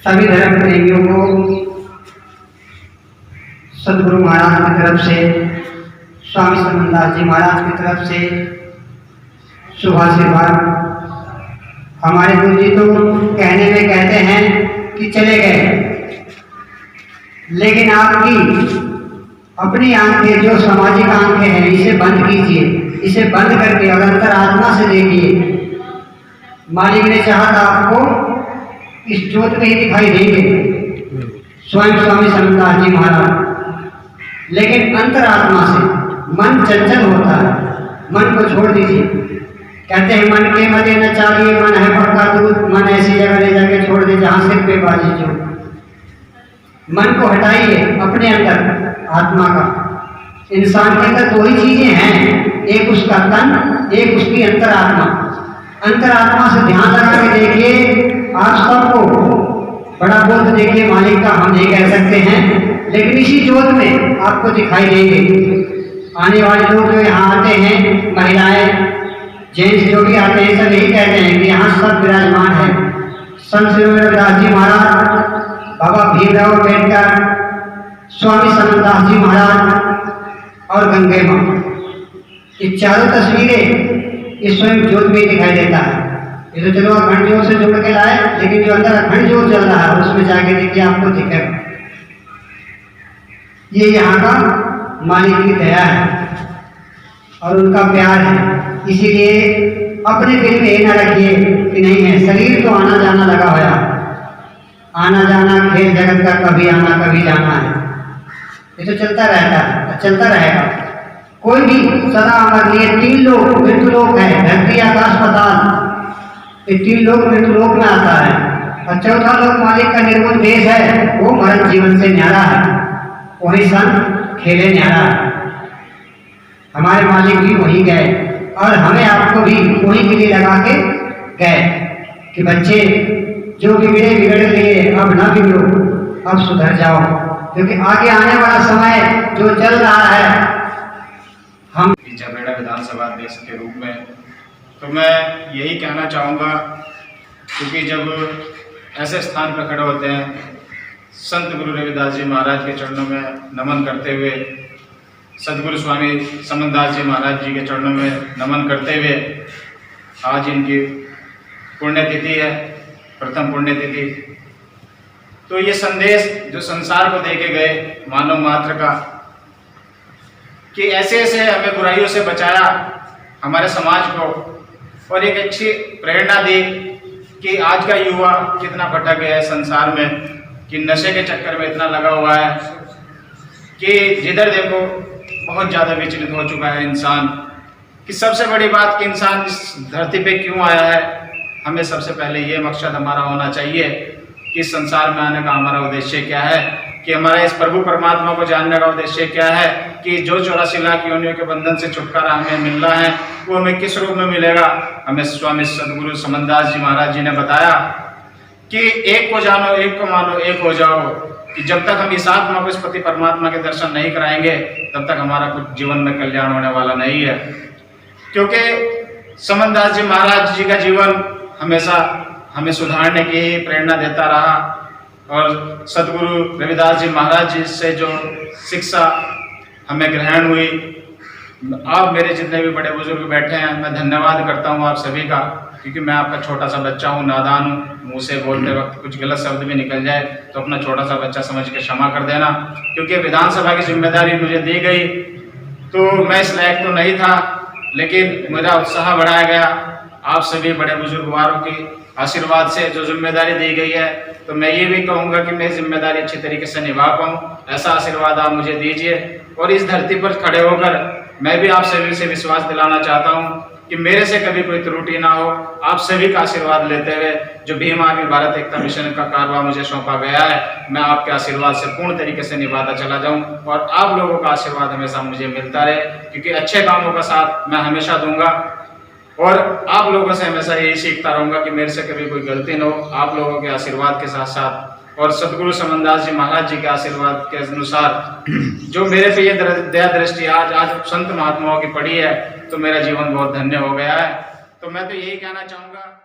सभी धर्म प्रेमियों को सदगुरु महाराज की तरफ से, स्वामी समनदास जी महाराज की तरफ से शुभाशीर्वाद। हमारे गुरु जी तो कहने में कहते हैं कि चले गए, लेकिन आपकी अपनी आंखें जो सामाजिक आंखें हैं इसे बंद कीजिए। इसे बंद करके अगर अंतरात्मा से देखिए, मालिक ने चाहा था आपको इस ज्योत में ही दिखाई देंगे स्वयं स्वामी समनदास जी महाराज, लेकिन अंतरात्मा से मन चंचल होता है, मन को छोड़ दीजिए। कहते हैं मन के मदे न चाहिए, मन है पक्का दूध, मन ऐसी जगह ले जाके छोड़ दे जहां सिर पे बाजी जो। मन को हटाइए अपने अंदर, आत्मा का। इंसान के अंदर दो ही चीजें हैं, एक उसका तन, एक उसकी अंतरात्मा। अंतरात्मा से ध्यान लगा के देखिए, आप सबको बड़ा बोध देखिए मालिक का हम नहीं कह सकते हैं, लेकिन इसी ज्योत में आपको दिखाई देंगे। आने वाले लोग जो यहाँ आते हैं, महिलाएं जेंट्स जो भी आते हैं, सब यही कहते हैं कि यहाँ सब विराजमान है। संत श्री रविदास जी महाराज, बाबा भीमराव अम्बेडकर, स्वामी समनदास जी महाराज और गंगे माँ, ये चारों तस्वीरें इस स्वयं ज्योत में दिखाई देता है। ये तो चलो अखंड ज्योत से जोड़ के लाए, लेकिन जो अंदर अखंड ज्योत चल रहा है उसमें जाके देखिए आपको दिखेगा। ये यहाँ का मालिक की दया है और उनका प्यार है। इसीलिए अपने दिल में ये न रखिए कि नहीं है, शरीर तो आना जाना लगा हुआ, आना जाना खेल जगत का, कभी आना कभी जाना है। ये तो चलता रहता है, चलता रहेगा। कोई भी सदा अमर लिए तीन लोग मृत्यु लोक है, धरती आकाश पाताल, ये तीन लोग मृत्यु लोक में आता है। और चौथा लोक मालिक का निर्गुण देश है, वो मरण जीवन से न्यारा है, वही सन खेले न्यारा है। हमारे मालिक भी वही गए और हमें आपको भी वही के लिए लगा के गए कि बच्चे जो बिगड़े बिगड़ लिए, अब ना बिगड़ो, अब सुधर जाओ, क्योंकि आगे आने वाला समय जो चल रहा है। हम जबरेड़ा विधानसभा अध्यक्ष के रूप में तो मैं यही कहना चाहूँगा, क्योंकि जब ऐसे स्थान पर खड़े होते हैं, संत गुरु रविदास जी महाराज के चरणों में नमन करते हुए, सदगुरु स्वामी समनदास जी महाराज जी के चरणों में नमन करते हुए, आज इनकी पुण्यतिथि है, प्रथम पुण्यतिथि। तो ये संदेश जो संसार को दे के गए मानव मात्र का, कि ऐसे ऐसे हमें बुराइयों से बचाया हमारे समाज को, और एक अच्छी प्रेरणा दी कि आज का युवा कितना भटक गया है संसार में, कि नशे के चक्कर में इतना लगा हुआ है कि जिधर देखो बहुत ज़्यादा विचलित हो चुका है इंसान। कि सबसे बड़ी बात कि इंसान इस धरती पे क्यों आया है, हमें सबसे पहले ये मकसद हमारा होना चाहिए कि इस संसार में आने का हमारा उद्देश्य क्या है, कि हमारा इस प्रभु परमात्मा को जानने का उद्देश्य क्या है, कि जो 84 लाख योनियों के बंधन से छुटकारा हमें मिलना है वो हमें किस रूप में मिलेगा। हमें स्वामी सदगुरु समनदास जी महाराज जी ने बताया कि एक को जानो, एक को मानो, एक हो जाओ। कि जब तक हम इस आत्मा को इस पति परमात्मा के दर्शन नहीं कराएंगे, तब तक हमारा कुछ जीवन में कल्याण होने वाला नहीं है। क्योंकि समनदास जी महाराज जी का जीवन हमेशा हमें सुधारने की प्रेरणा देता रहा, और सदगुरु रविदास जी महाराज जी से जो शिक्षा हमें ग्रहण हुई, आप मेरे जितने भी बड़े बुजुर्ग बैठे हैं, मैं धन्यवाद करता हूँ आप सभी का, क्योंकि मैं आपका छोटा सा बच्चा हूँ, नादान हूँ। मुँह से बोलते वक्त कुछ गलत शब्द भी निकल जाए तो अपना छोटा सा बच्चा समझ के क्षमा कर देना, क्योंकि विधानसभा की जिम्मेदारी मुझे दी गई तो मैं इस लायक तो नहीं था, लेकिन मेरा उत्साह बढ़ाया गया आप सभी बड़े बुजुर्गवारों की आशीर्वाद से। जो जिम्मेदारी दी गई है, तो मैं ये भी कहूँगा कि मैं जिम्मेदारी अच्छी तरीके से निभा पाऊँ, ऐसा आशीर्वाद आप मुझे दीजिए। और इस धरती पर खड़े होकर मैं भी आप सभी से विश्वास दिलाना चाहता हूँ कि मेरे से कभी कोई त्रुटि ना हो। आप सभी का आशीर्वाद लेते हुए जो भीम आर्मी भारत एकता मिशन का कारभार मुझे सौंपा गया है, मैं आपके आशीर्वाद से पूर्ण तरीके से निभाता चला जाऊं, और आप लोगों का आशीर्वाद हमेशा मुझे मिलता रहे, क्योंकि अच्छे कामों का साथ मैं हमेशा दूंगा। और आप लोगों से हमेशा यही सीखता रहूँगा कि मेरे से कभी कोई गलती न हो। आप लोगों के आशीर्वाद के साथ साथ और सदगुरु समनदास जी महाराज जी के आशीर्वाद के अनुसार जो मेरे पे ये दया दृष्टि आज संत महात्माओं की पड़ी है, तो मेरा जीवन बहुत धन्य हो गया है। तो मैं तो यही कहना चाहूँगा।